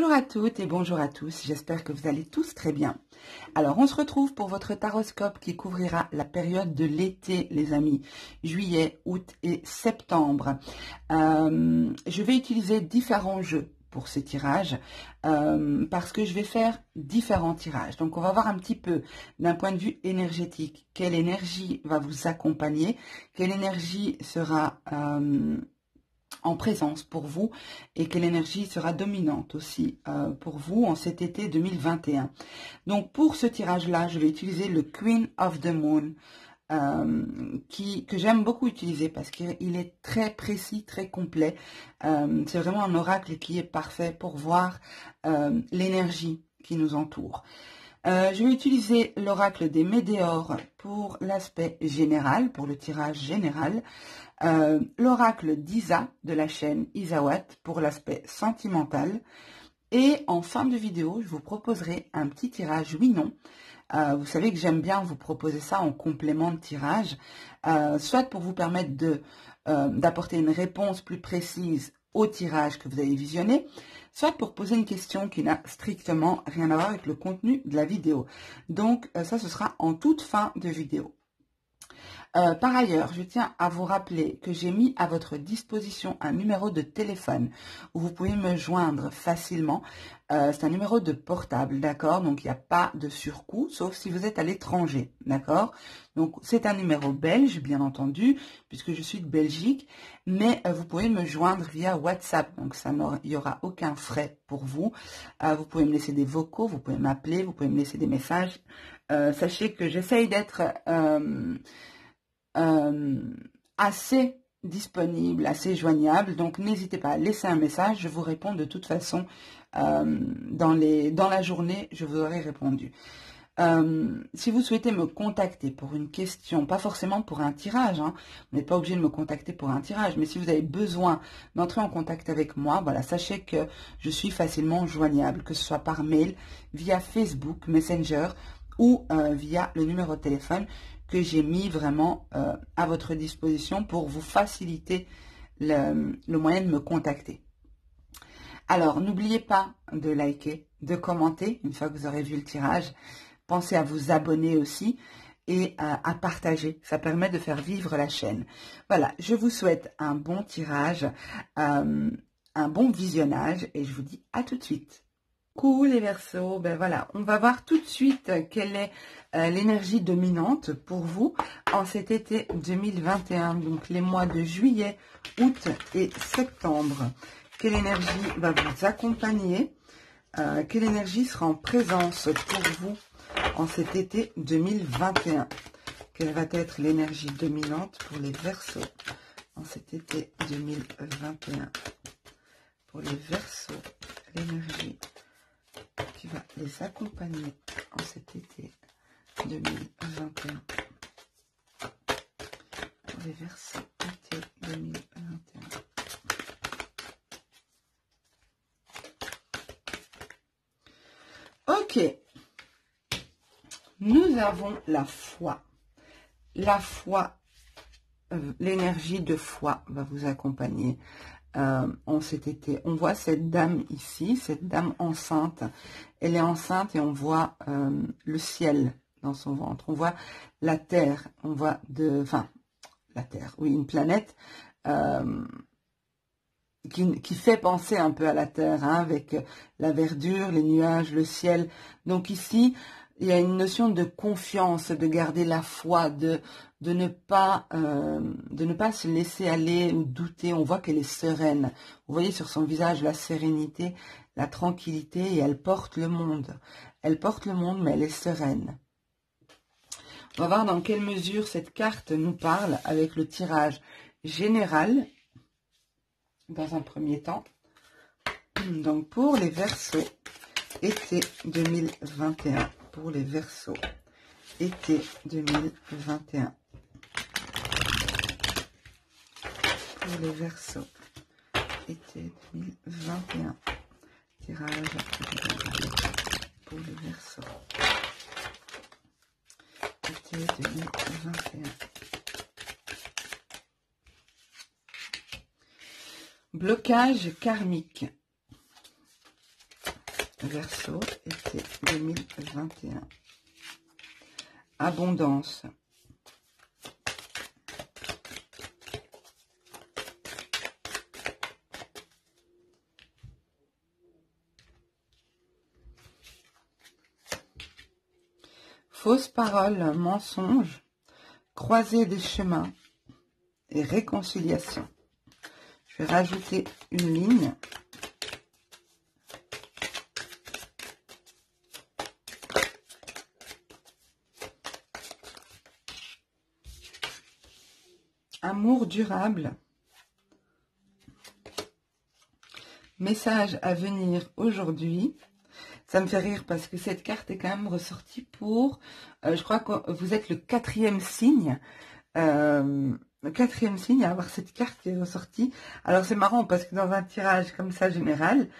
Bonjour à toutes et bonjour à tous, j'espère que vous allez tous très bien. Alors on se retrouve pour votre taroscope qui couvrira la période de l'été les amis, juillet, août et septembre. Je vais utiliser différents jeux pour ce tirage parce que je vais faire différents tirages. Donc on va voir un petit peu d'un point de vue énergétique quelle énergie va vous accompagner, quelle énergie sera en présence pour vous et quelle énergie sera dominante aussi pour vous en cet été 2021. Donc pour ce tirage-là, je vais utiliser le Queen of the Moon que j'aime beaucoup utiliser parce qu'il est très précis, très complet. C'est vraiment un oracle qui est parfait pour voir l'énergie qui nous entoure. Je vais utiliser l'oracle des météores pour l'aspect général, pour le tirage général. L'oracle d'Isa de la chaîne Isawat pour l'aspect sentimental. Et en fin de vidéo, je vous proposerai un petit tirage oui-non. Vous savez que j'aime bien vous proposer ça en complément de tirage, soit pour vous permettre d'apporter une réponse plus précise au tirage que vous avez visionné, soit pour poser une question qui n'a strictement rien à voir avec le contenu de la vidéo. Donc ça, ce sera en toute fin de vidéo. Par ailleurs, je tiens à vous rappeler que j'ai mis à votre disposition un numéro de téléphone où vous pouvez me joindre facilement. C'est un numéro de portable, d'accord? Donc, il n'y a pas de surcoût, sauf si vous êtes à l'étranger, d'accord? Donc, c'est un numéro belge, bien entendu, puisque je suis de Belgique, mais vous pouvez me joindre via WhatsApp. Donc, il n'y aura aucun frais pour vous. Vous pouvez me laisser des vocaux, vous pouvez m'appeler, vous pouvez me laisser des messages. Sachez que j'essaye d'être assez disponible, assez joignable, donc n'hésitez pas à laisser un message, je vous réponds de toute façon dans la journée, je vous aurai répondu. Si vous souhaitez me contacter pour une question, pas forcément pour un tirage, hein, vous n'êtes pas obligé de me contacter pour un tirage, mais si vous avez besoin d'entrer en contact avec moi, voilà, sachez que je suis facilement joignable, que ce soit par mail, via Facebook, Messenger ou via le numéro de téléphone que j'ai mis vraiment à votre disposition pour vous faciliter le moyen de me contacter. Alors, n'oubliez pas de liker, de commenter une fois que vous aurez vu le tirage. Pensez à vous abonner aussi et à partager. Ça permet de faire vivre la chaîne. Voilà, je vous souhaite un bon tirage, un bon visionnage et je vous dis à tout de suite. Coucou les Verseaux, ben voilà, on va voir tout de suite quelle est l'énergie dominante pour vous en cet été 2021, donc les mois de juillet, août et septembre. Quelle énergie va vous accompagner? Quelle énergie sera en présence pour vous en cet été 2021? Quelle va être l'énergie dominante pour les Verseaux en cet été 2021? Pour les Verseaux, l'énergie qui va les accompagner en cet été 2021. Pour les Verseaux, été 2021. Ok. Nous avons la foi. La foi, l'énergie de foi va vous accompagner en cet été. On voit cette dame ici, cette dame enceinte. Elle est enceinte et on voit le ciel dans son ventre. On voit la terre. On voit la terre, oui, une planète qui fait penser un peu à la terre, hein, avec la verdure, les nuages, le ciel. Donc ici, il y a une notion de confiance, de garder la foi, de ne pas se laisser aller ou douter. On voit qu'elle est sereine. Vous voyez sur son visage la sérénité, la tranquillité, et elle porte le monde. Elle porte le monde, mais elle est sereine. On va voir dans quelle mesure cette carte nous parle avec le tirage général dans un premier temps. Donc pour les Verseaux, été 2021. Pour les Verseaux, été 2021. Pour les Verseaux, été 2021. Tirage pour les Verseaux, été 2021. Blocage karmique. Verseau, été 2021. Abondance. Fausse parole, mensonge, croisée des chemins et réconciliation. Je vais rajouter une ligne. Amour durable. Message à venir aujourd'hui. Ça me fait rire parce que cette carte est quand même ressortie pour, je crois que vous êtes le 4e signe. Le 4e signe à avoir cette carte qui est ressortie. Alors c'est marrant parce que dans un tirage comme ça général,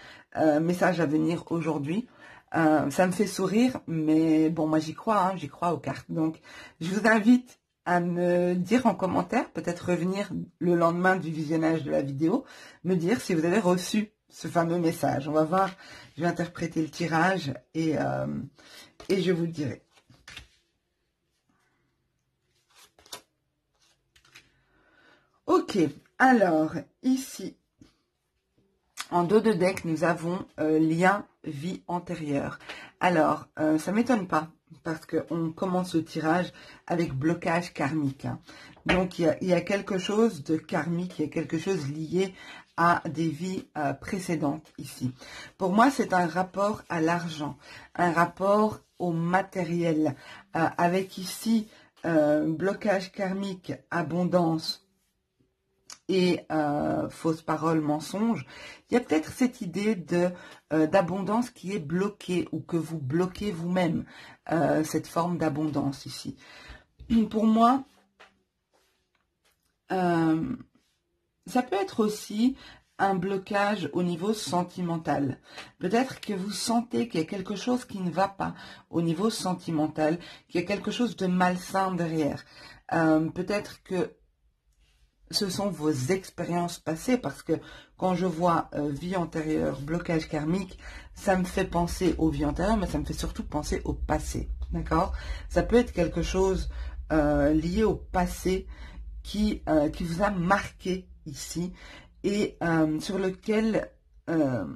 message à venir aujourd'hui, ça me fait sourire, mais bon, moi j'y crois, hein, j'y crois aux cartes. Donc je vous invite à me dire en commentaire, peut-être revenir le lendemain du visionnage de la vidéo, me dire si vous avez reçu ce fameux message. On va voir, je vais interpréter le tirage et je vous le dirai. Ok, alors ici, en dos de deck, nous avons lien vie antérieure. Alors, ça ne m'étonne pas parce qu'on commence le tirage avec blocage karmique. Hein. Donc, il y a quelque chose de karmique, il y a quelque chose lié à des vies précédentes ici. Pour moi, c'est un rapport à l'argent, un rapport au matériel, avec ici blocage karmique, abondance, et fausse parole, mensonge, il y a peut-être cette idée d'abondance qui est bloquée ou que vous bloquez vous-même, cette forme d'abondance ici. Pour moi, ça peut être aussi un blocage au niveau sentimental. Peut-être que vous sentez qu'il y a quelque chose qui ne va pas au niveau sentimental, qu'il y a quelque chose de malsain derrière. Peut-être que ce sont vos expériences passées, parce que quand je vois vie antérieure, blocage karmique, ça me fait penser aux vies antérieures, mais ça me fait surtout penser au passé, d'accord? Ça peut être quelque chose lié au passé qui vous a marqué ici, et sur lequel il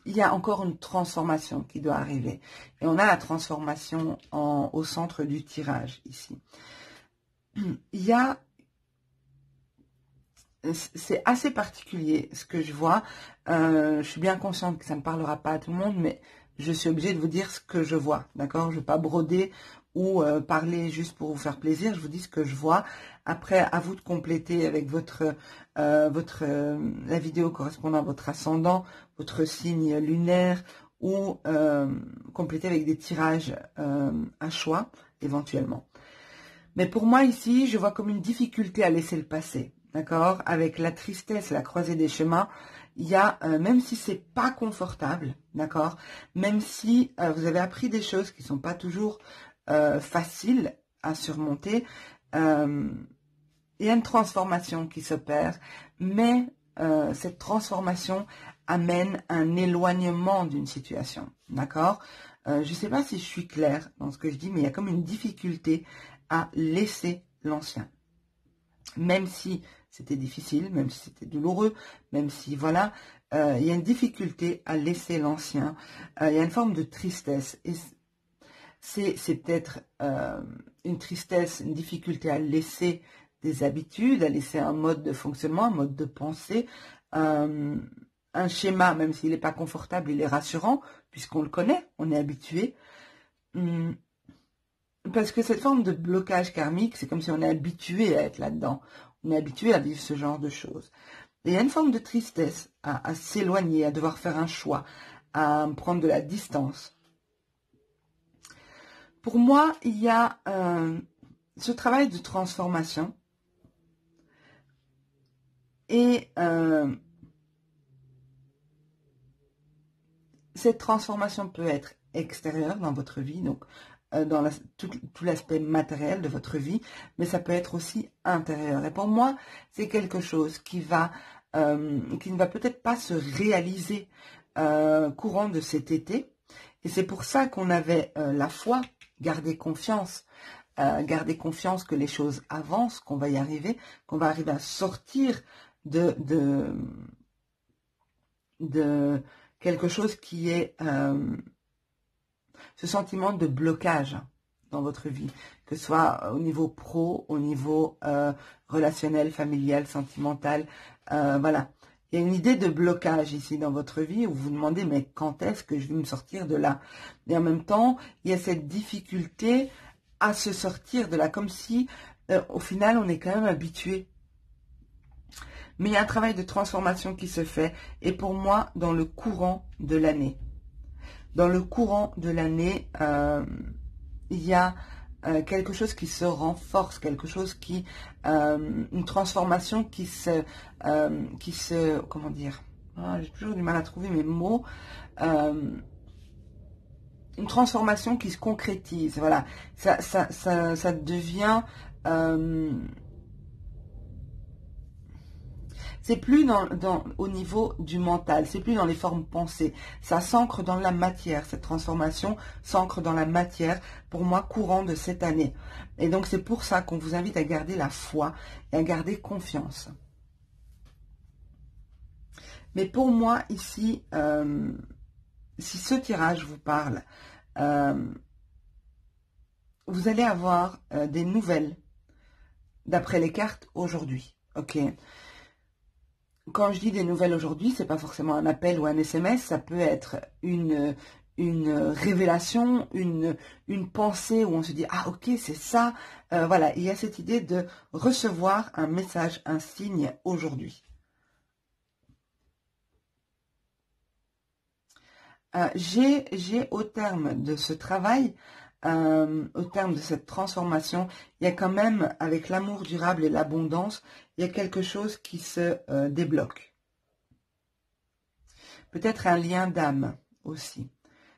y a encore une transformation qui doit arriver. Et on a la transformation au centre du tirage ici. Il y a... C'est assez particulier ce que je vois. Je suis bien consciente que ça ne parlera pas à tout le monde, mais je suis obligée de vous dire ce que je vois, d'accord? Je ne vais pas broder ou parler juste pour vous faire plaisir. Je vous dis ce que je vois. Après, à vous de compléter avec la vidéo correspondant à votre ascendant, votre signe lunaire, ou compléter avec des tirages à choix, éventuellement. Mais pour moi, ici, je vois comme une difficulté à laisser le passé. D'accord? Avec la tristesse, la croisée des chemins, il y a, même si c'est pas confortable, d'accord? Même si vous avez appris des choses qui sont pas toujours faciles à surmonter, il y a une transformation qui s'opère, mais cette transformation amène un éloignement d'une situation, d'accord? Je ne sais pas si je suis claire dans ce que je dis, mais il y a comme une difficulté à laisser l'ancien. Même si c'était difficile, même si c'était douloureux, même si, voilà, il y a une difficulté à laisser l'ancien. Il y a une forme de tristesse. Et c'est peut-être une tristesse, une difficulté à laisser des habitudes, à laisser un mode de fonctionnement, un mode de pensée, un schéma, même s'il n'est pas confortable, il est rassurant, puisqu'on le connaît, on est habitué. Parce que cette forme de blocage karmique, c'est comme si on est habitué à être là-dedans. On est habitué à vivre ce genre de choses. Et il y a une forme de tristesse à s'éloigner, à devoir faire un choix, à prendre de la distance. Pour moi, il y a ce travail de transformation. Et cette transformation peut être extérieure dans votre vie, donc dans tout l'aspect matériel de votre vie, mais ça peut être aussi intérieur. Et pour moi, c'est quelque chose qui ne va peut-être pas se réaliser courant de cet été. Et c'est pour ça qu'on avait la foi, garder confiance que les choses avancent, qu'on va y arriver, qu'on va arriver à sortir de quelque chose qui est ce sentiment de blocage dans votre vie, que ce soit au niveau pro, au niveau relationnel, familial, sentimental, voilà. Il y a une idée de blocage ici dans votre vie où vous vous demandez mais quand est-ce que je vais me sortir de là? Et en même temps, il y a cette difficulté à se sortir de là, comme si au final on est quand même habitué. Mais il y a un travail de transformation qui se fait et pour moi dans le courant de l'année. Dans le courant de l'année, il y a quelque chose qui se renforce, quelque chose qui, une transformation qui se, comment dire, j'ai toujours du mal à trouver mes mots, une transformation qui se concrétise, voilà, ça devient, c'est plus au niveau du mental, c'est plus dans les formes pensées. Ça s'ancre dans la matière. Cette transformation s'ancre dans la matière, pour moi, courant de cette année. Et donc, c'est pour ça qu'on vous invite à garder la foi et à garder confiance. Mais pour moi, ici, si ce tirage vous parle, vous allez avoir des nouvelles d'après les cartes aujourd'hui. Ok. Quand je dis des nouvelles aujourd'hui, c'est pas forcément un appel ou un SMS, ça peut être une révélation, une pensée où on se dit ah ok c'est ça, voilà, il y a cette idée de recevoir un message, un signe aujourd'hui. J'ai au terme de ce travail, au terme de cette transformation, il y a quand même, avec l'amour durable et l'abondance, il y a quelque chose qui se débloque. Peut-être un lien d'âme aussi.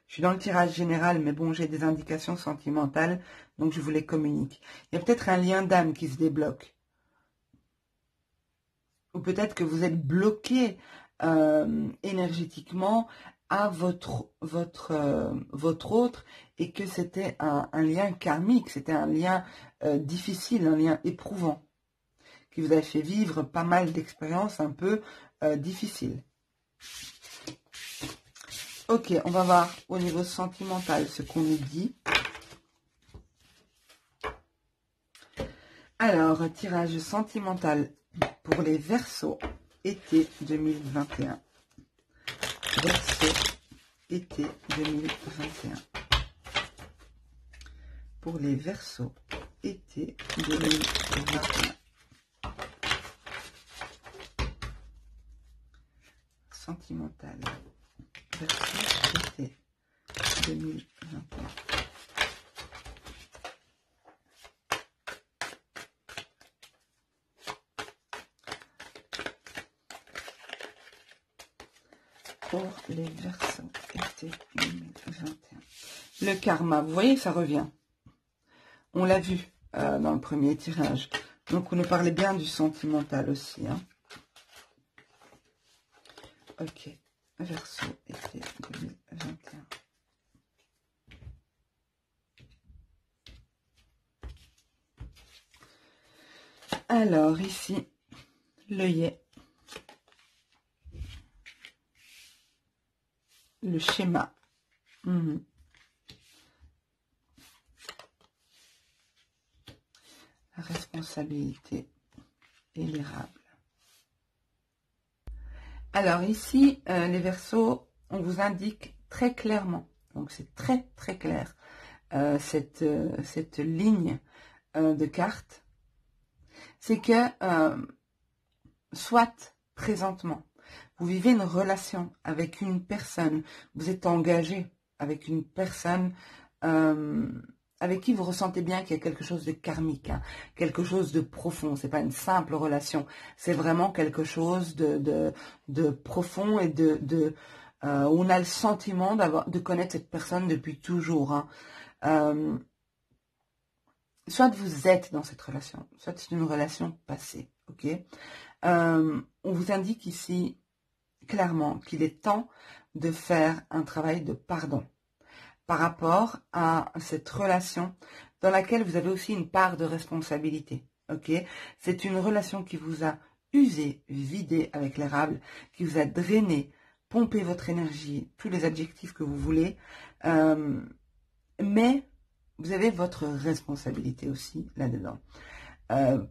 Je suis dans le tirage général, mais bon, j'ai des indications sentimentales, donc je vous les communique. Il y a peut-être un lien d'âme qui se débloque. Ou peut-être que vous êtes bloqué énergétiquement à votre autre et que c'était un lien karmique, c'était un lien difficile, un lien éprouvant qui vous a fait vivre pas mal d'expériences un peu difficiles. Ok, on va voir au niveau sentimental ce qu'on nous dit. Alors, tirage sentimental pour les Verseaux, été 2021. Verseau, été 2021. Pour les Verseaux, été 2021. Sentimental. Verseau, été 2021. Pour les Verseaux, été 2021. Le karma, vous voyez, ça revient. On l'a vu dans le premier tirage. Donc, on nous parlait bien du sentimental aussi. Hein. Ok. Verseau, été 2021. Alors, ici, l'œillet. Le schéma. La responsabilité et l'érable. Alors ici, les Verseaux, on vous indique très clairement, donc c'est très très clair, cette ligne de cartes, c'est que soit présentement, vous vivez une relation avec une personne, vous êtes engagé avec une personne avec qui vous ressentez bien qu'il y a quelque chose de karmique, hein, quelque chose de profond. C'est pas une simple relation, c'est vraiment quelque chose de profond et où on a le sentiment de connaître cette personne depuis toujours. Hein. Soit vous êtes dans cette relation, soit c'est une relation passée. Ok. On vous indique ici clairement qu'il est temps de faire un travail de pardon par rapport à cette relation dans laquelle vous avez aussi une part de responsabilité. Ok, c'est une relation qui vous a usé, vidé avec l'érable, qui vous a drainé, pompé votre énergie, tous les adjectifs que vous voulez, mais vous avez votre responsabilité aussi là-dedans.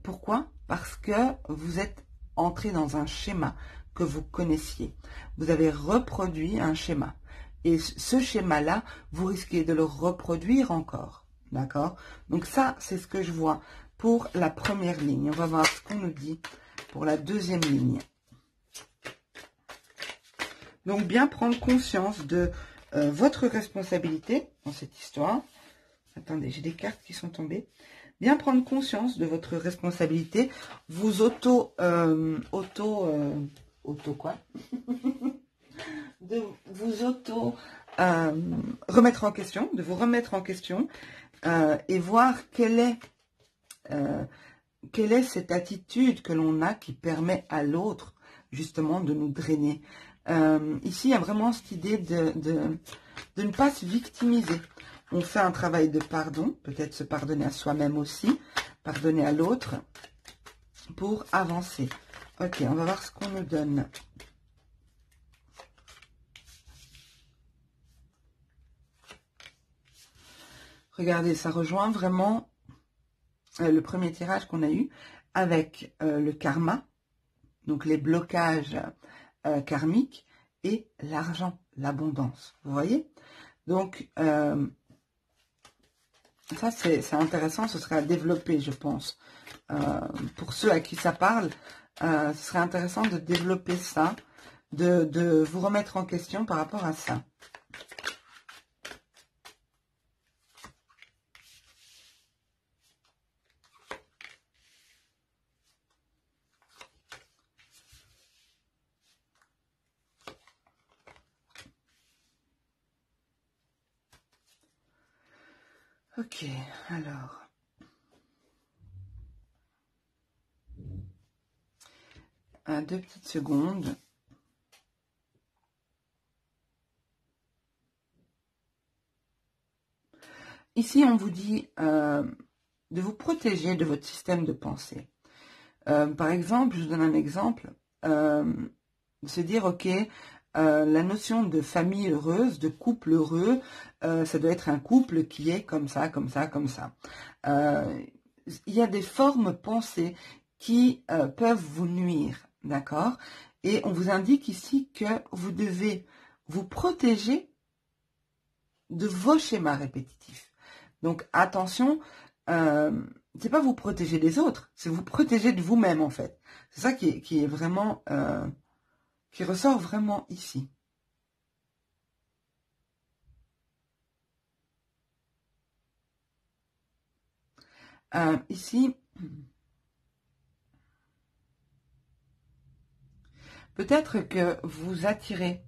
Pourquoi? Parce que vous êtes entré dans un schéma que vous connaissiez. Vous avez reproduit un schéma. Et ce schéma-là, vous risquez de le reproduire encore. D'accord? Donc ça, c'est ce que je vois pour la première ligne. On va voir ce qu'on nous dit pour la deuxième ligne. Donc, bien prendre conscience de votre responsabilité dans cette histoire. Attendez, j'ai des cartes qui sont tombées. Bien prendre conscience de votre responsabilité. Vous de vous remettre en question, de vous remettre en question et voir quelle est cette attitude que l'on a qui permet à l'autre justement de nous drainer. Ici, il y a vraiment cette idée de ne pas se victimiser. On fait un travail de pardon, peut-être se pardonner à soi-même aussi, pardonner à l'autre pour avancer. Ok, on va voir ce qu'on nous donne. Regardez, ça rejoint vraiment le premier tirage qu'on a eu avec le karma, donc les blocages karmiques et l'argent, l'abondance. Vous voyez? Donc, ça c'est intéressant, ce serait à développer, je pense. Pour ceux à qui ça parle, ce serait intéressant de développer ça, de vous remettre en question par rapport à ça. Ok, alors. Deux petites secondes. Ici, on vous dit de vous protéger de votre système de pensée. Par exemple, je vous donne un exemple. Se dire, ok, la notion de famille heureuse, de couple heureux, ça doit être un couple qui est comme ça, comme ça, comme ça. Il y a des formes pensées qui peuvent vous nuire, d'accord? Et on vous indique ici que vous devez vous protéger de vos schémas répétitifs. Donc attention, c'est pas vous protéger des autres, c'est vous protéger de vous-même en fait. C'est ça qui est vraiment, qui ressort vraiment ici. Ici, peut-être que vous attirez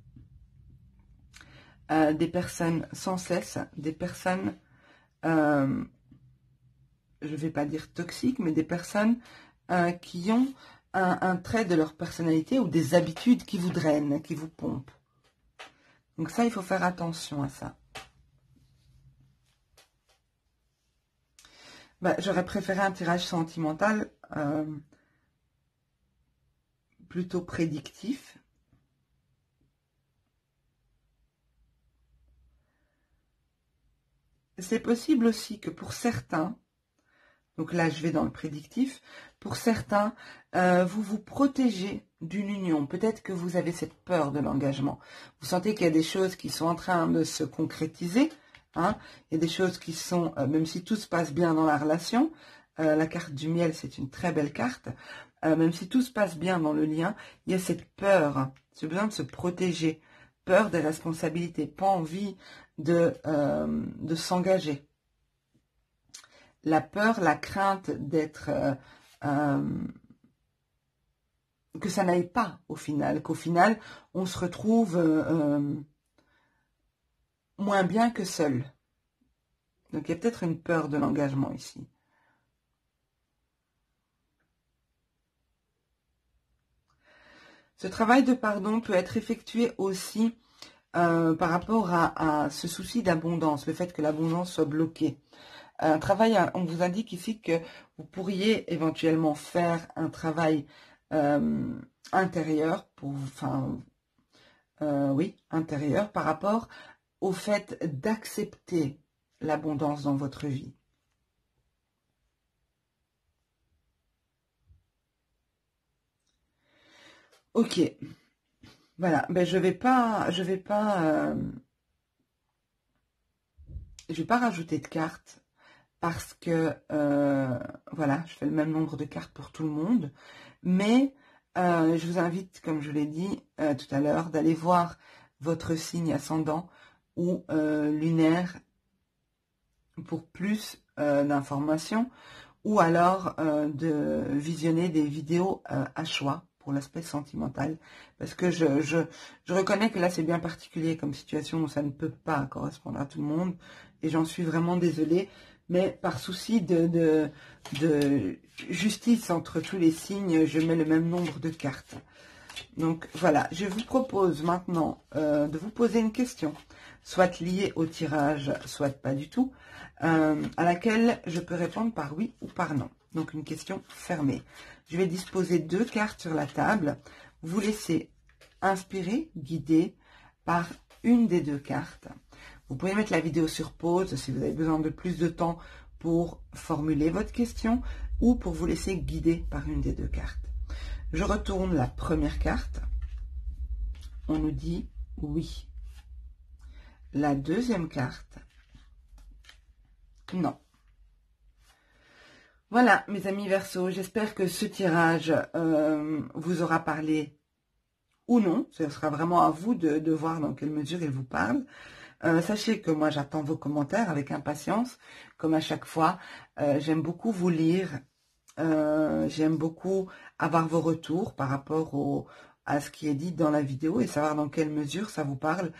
des personnes sans cesse, des personnes, je ne vais pas dire toxiques, mais des personnes qui ont un trait de leur personnalité ou des habitudes qui vous drainent, qui vous pompent. Donc ça, il faut faire attention à ça. Bah, j'aurais préféré un tirage sentimental plutôt prédictif. C'est possible aussi que pour certains, donc là je vais dans le prédictif, pour certains, vous vous protégez d'une union. Peut-être que vous avez cette peur de l'engagement. Vous sentez qu'il y a des choses qui sont en train de se concrétiser. Hein, il y a des choses qui sont, même si tout se passe bien dans la relation, la carte du miel c'est une très belle carte, même si tout se passe bien dans le lien, il y a cette peur, ce besoin de se protéger, peur des responsabilités, pas envie de s'engager. La peur, la crainte d'être... que ça n'aille pas au final, qu'au final, on se retrouve moins bien que seul. Donc, il y a peut-être une peur de l'engagement ici. Ce travail de pardon peut être effectué aussi par rapport à ce souci d'abondance, le fait que l'abondance soit bloquée. Un travail, on vous indique ici que vous pourriez éventuellement faire un travail intérieur, oui, intérieur, par rapport au fait d'accepter l'abondance dans votre vie. Ok, voilà, ben je vais pas rajouter de cartes parce que voilà, je fais le même nombre de cartes pour tout le monde, mais je vous invite, comme je l'ai dit tout à l'heure, d'aller voir votre signe ascendant ou lunaire pour plus d'informations, ou alors de visionner des vidéos à choix pour l'aspect sentimental, parce que je reconnais que là c'est bien particulier comme situation, où ça ne peut pas correspondre à tout le monde, et j'en suis vraiment désolée, mais par souci de justice entre tous les signes, je mets le même nombre de cartes. Donc voilà, je vous propose maintenant de vous poser une question, soit liée au tirage, soit pas du tout, à laquelle je peux répondre par oui ou par non. Donc une question fermée. Je vais disposer 2 cartes sur la table. Vous laissez inspirer, guider par une des 2 cartes. Vous pouvez mettre la vidéo sur pause si vous avez besoin de plus de temps pour formuler votre question ou pour vous laisser guider par une des 2 cartes. Je retourne la première carte. On nous dit oui. La deuxième carte, non. Voilà, mes amis Verseau, j'espère que ce tirage vous aura parlé ou non. Ce sera vraiment à vous de voir dans quelle mesure il vous parle. Sachez que moi, j'attends vos commentaires avec impatience, comme à chaque fois. J'aime beaucoup vous lire. J'aime beaucoup avoir vos retours par rapport à ce qui est dit dans la vidéo et savoir dans quelle mesure ça vous parle.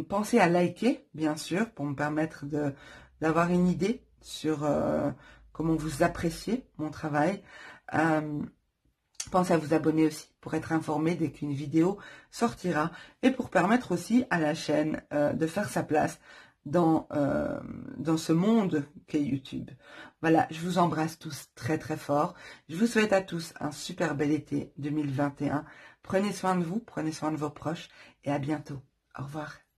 Pensez à liker, bien sûr, pour me permettre d'avoir une idée sur comment vous appréciez mon travail. Pensez à vous abonner aussi pour être informé dès qu'une vidéo sortira et pour permettre aussi à la chaîne de faire sa place dans ce monde qu'est YouTube. Voilà, je vous embrasse tous très très fort. Je vous souhaite à tous un super bel été 2021. Prenez soin de vous, prenez soin de vos proches et à bientôt. Au revoir.